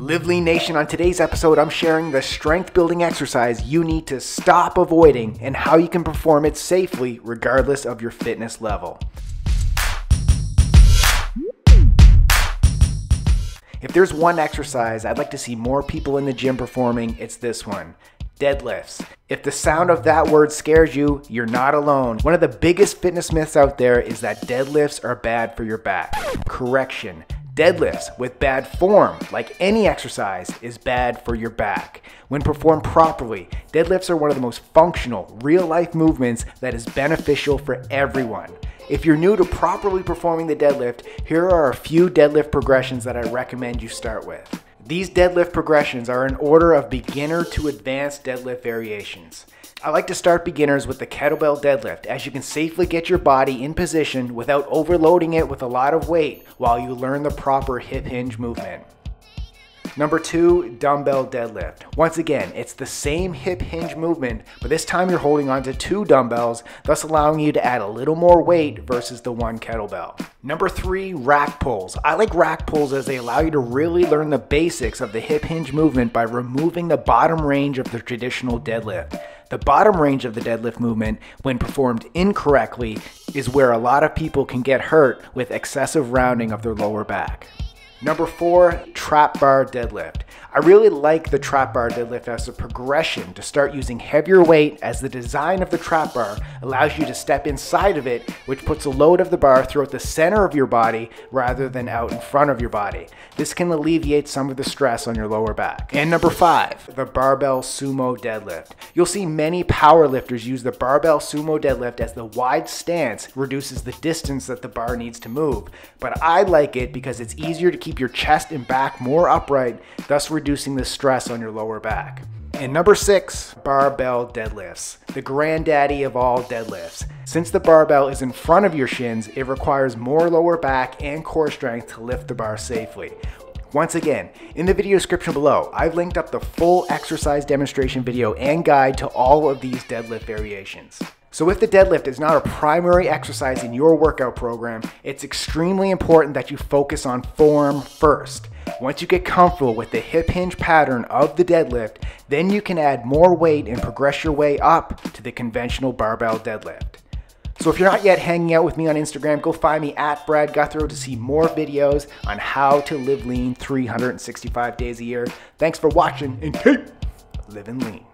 Live Lean Nation, on today's episode, I'm sharing the strength building exercise you need to stop avoiding and how you can perform it safely regardless of your fitness level. If there's one exercise I'd like to see more people in the gym performing, it's this one: deadlifts. If the sound of that word scares you, you're not alone. One of the biggest fitness myths out there is that deadlifts are bad for your back. Correction. Deadlifts with bad form, like any exercise, is bad for your back. When performed properly, deadlifts are one of the most functional, real-life movements that is beneficial for everyone. If you're new to properly performing the deadlift, here are a few deadlift progressions that I recommend you start with. These deadlift progressions are in order of beginner to advanced deadlift variations. I like to start beginners with the Kettlebell Deadlift, as you can safely get your body in position without overloading it with a lot of weight while you learn the proper hip hinge movement. Number 2, Dumbbell Deadlift. Once again, it's the same hip hinge movement, but this time you're holding onto 2 dumbbells, thus allowing you to add a little more weight versus the 1 kettlebell. Number 3, rack pulls. I like rack pulls as they allow you to really learn the basics of the hip hinge movement by removing the bottom range of the traditional deadlift. The bottom range of the deadlift movement, when performed incorrectly, is where a lot of people can get hurt with excessive rounding of their lower back. Number 4, trap bar deadlift. I really like the trap bar deadlift as a progression to start using heavier weight, as the design of the trap bar allows you to step inside of it, which puts a load of the bar throughout the center of your body rather than out in front of your body. This can alleviate some of the stress on your lower back. And number 5, the Barbell Sumo Deadlift. You'll see many powerlifters use the Barbell Sumo Deadlift as the wide stance reduces the distance that the bar needs to move, but I like it because it's easier to keep your chest and back more upright, thus reducing the stress on your lower back. And number 6, Barbell Deadlifts, the granddaddy of all deadlifts. Since the barbell is in front of your shins, it requires more lower back and core strength to lift the bar safely. Once again, in the video description below, I've linked up the full exercise demonstration video and guide to all of these deadlift variations. So if the deadlift is not a primary exercise in your workout program, it's extremely important that you focus on form first. Once you get comfortable with the hip hinge pattern of the deadlift, then you can add more weight and progress your way up to the conventional barbell deadlift. So if you're not yet hanging out with me on Instagram, go find me at Brad Guthrow to see more videos on how to live lean 365 days a year. Thanks for watching, and keep living lean.